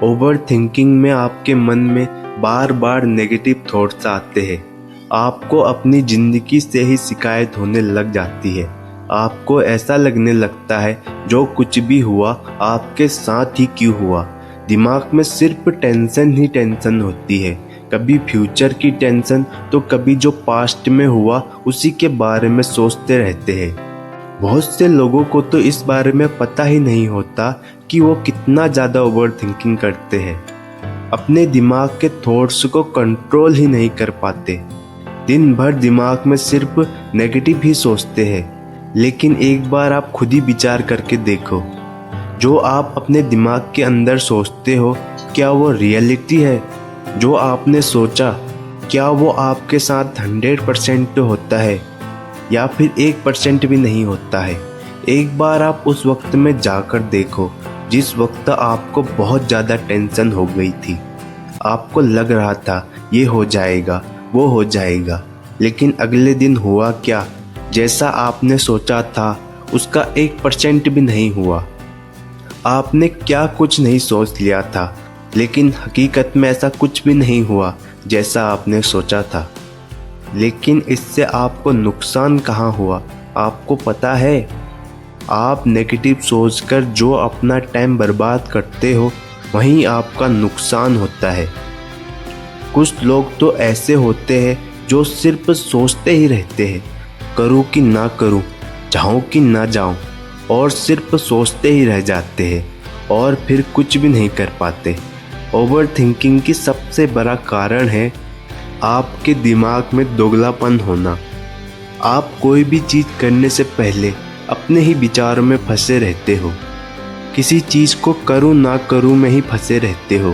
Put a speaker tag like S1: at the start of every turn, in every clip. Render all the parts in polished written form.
S1: Over thinking में आपके मन में बार बार नेगेटिव थॉट्स आते हैं। आपको अपनी ज़िंदगी से ही शिकायत होने लग जाती है। आपको ऐसा लगने लगता है जो कुछ भी हुआ आपके साथ ही क्यों हुआ। दिमाग में सिर्फ टेंशन ही टेंशन होती है, कभी फ्यूचर की टेंशन तो कभी जो पास्ट में हुआ उसी के बारे में सोचते रहते हैं। बहुत से लोगों को तो इस बारे में पता ही नहीं होता कि वो कितना ज़्यादा ओवर थिंकिंग करते हैं। अपने दिमाग के थॉट्स को कंट्रोल ही नहीं कर पाते। दिन भर दिमाग में सिर्फ नेगेटिव ही सोचते हैं। लेकिन एक बार आप खुद ही विचार करके देखो, जो आप अपने दिमाग के अंदर सोचते हो क्या वो रियलिटी है? जो आपने सोचा क्या वो आपके साथ 100% होता है या फिर 1% भी नहीं होता है? एक बार आप उस वक्त में जाकर देखो जिस वक्त आपको बहुत ज़्यादा टेंशन हो गई थी। आपको लग रहा था ये हो जाएगा वो हो जाएगा, लेकिन अगले दिन हुआ क्या? जैसा आपने सोचा था उसका 1% भी नहीं हुआ। आपने क्या कुछ नहीं सोच लिया था, लेकिन हकीकत में ऐसा कुछ भी नहीं हुआ जैसा आपने सोचा था। लेकिन इससे आपको नुकसान कहाँ हुआ आपको पता है? आप नेगेटिव सोचकर जो अपना टाइम बर्बाद करते हो वहीं आपका नुकसान होता है। कुछ लोग तो ऐसे होते हैं जो सिर्फ सोचते ही रहते हैं, करूँ कि ना करूँ, जाऊँ कि ना जाऊँ, और सिर्फ सोचते ही रह जाते हैं और फिर कुछ भी नहीं कर पाते। ओवर थिंकिंग की सबसे बड़ा कारण है आपके दिमाग में दोगलापन होना। आप कोई भी चीज़ करने से पहले अपने ही विचारों में फंसे रहते हो। किसी चीज़ को करूँ ना करूँ में ही फंसे रहते हो।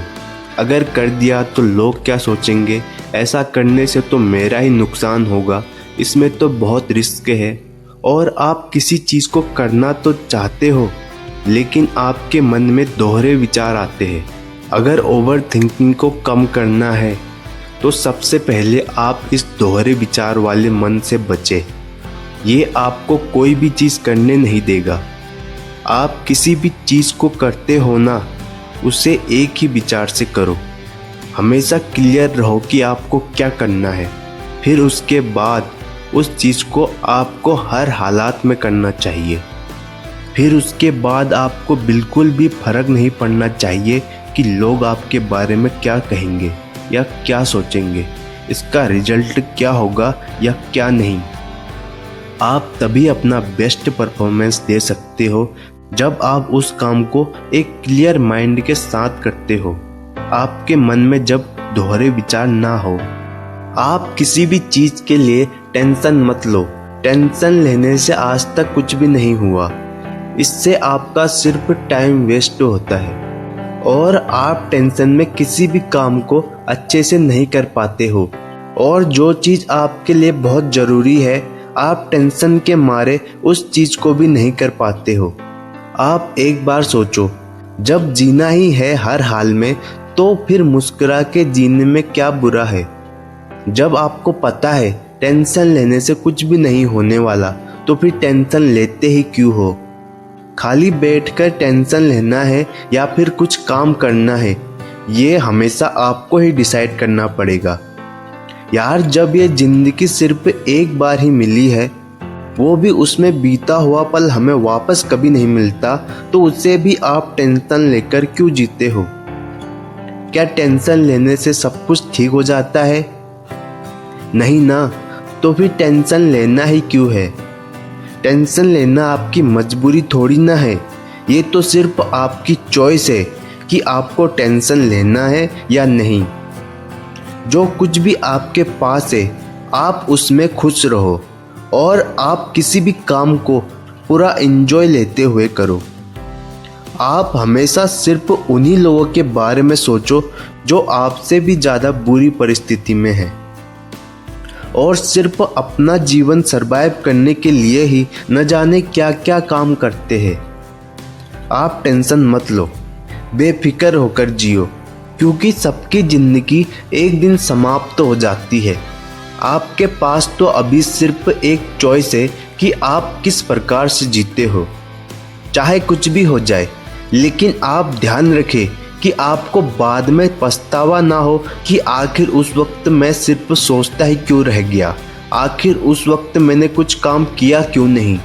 S1: अगर कर दिया तो लोग क्या सोचेंगे, ऐसा करने से तो मेरा ही नुकसान होगा, इसमें तो बहुत रिस्क है। और आप किसी चीज़ को करना तो चाहते हो लेकिन आपके मन में दोहरे विचार आते हैं। अगर ओवर थिंकिंग को कम करना है तो सबसे पहले आप इस दोहरे विचार वाले मन से बचें। ये आपको कोई भी चीज़ करने नहीं देगा। आप किसी भी चीज़ को करते हो ना, उसे एक ही विचार से करो। हमेशा क्लियर रहो कि आपको क्या करना है, फिर उसके बाद उस चीज़ को आपको हर हालात में करना चाहिए। फिर उसके बाद आपको बिल्कुल भी फर्क नहीं पड़ना चाहिए कि लोग आपके बारे में क्या कहेंगे या क्या सोचेंगे, इसका रिजल्ट क्या होगा या क्या नहीं। आप तभी अपना बेस्ट परफॉर्मेंस दे सकते हो जब आप उस काम को एक क्लियर माइंड के साथ करते हो। आपके मन में जब दोहरे विचार ना हो। आप किसी भी चीज़ के लिए टेंशन मत लो। टेंशन लेने से आज तक कुछ भी नहीं हुआ। इससे आपका सिर्फ टाइम वेस्ट होता है और आप टेंशन में किसी भी काम को अच्छे से नहीं कर पाते हो। और जो चीज़ आपके लिए बहुत ज़रूरी है, आप टेंशन के मारे उस चीज़ को भी नहीं कर पाते हो। आप एक बार सोचो, जब जीना ही है हर हाल में तो फिर मुस्कुरा के जीने में क्या बुरा है? जब आपको पता है टेंशन लेने से कुछ भी नहीं होने वाला तो फिर टेंशन लेते ही क्यों हो? खाली बैठकर टेंशन लेना है या फिर कुछ काम करना है, ये हमेशा आपको ही डिसाइड करना पड़ेगा। यार, जब ये ज़िंदगी सिर्फ एक बार ही मिली है, वो भी उसमें बीता हुआ पल हमें वापस कभी नहीं मिलता, तो उसे भी आप टेंशन लेकर क्यों जीते हो? क्या टेंशन लेने से सब कुछ ठीक हो जाता है? नहीं ना, तो फिर टेंशन लेना ही क्यों है? टेंशन लेना आपकी मजबूरी थोड़ी ना है, ये तो सिर्फ आपकी चॉइस है कि आपको टेंशन लेना है या नहीं। जो कुछ भी आपके पास है आप उसमें खुश रहो और आप किसी भी काम को पूरा एंजॉय लेते हुए करो। आप हमेशा सिर्फ उन्हीं लोगों के बारे में सोचो जो आपसे भी ज़्यादा बुरी परिस्थिति में है और सिर्फ अपना जीवन सरवाइव करने के लिए ही न जाने क्या क्या काम करते हैं। आप टेंशन मत लो, बेफिक्र होकर जियो, क्योंकि सबकी ज़िंदगी एक दिन समाप्त हो जाती है। आपके पास तो अभी सिर्फ एक चॉइस है कि आप किस प्रकार से जीते हो। चाहे कुछ भी हो जाए, लेकिन आप ध्यान रखें कि आपको बाद में पछतावा ना हो कि आखिर उस वक्त मैं सिर्फ सोचता ही क्यों रह गया, आखिर उस वक्त मैंने कुछ काम किया क्यों नहीं।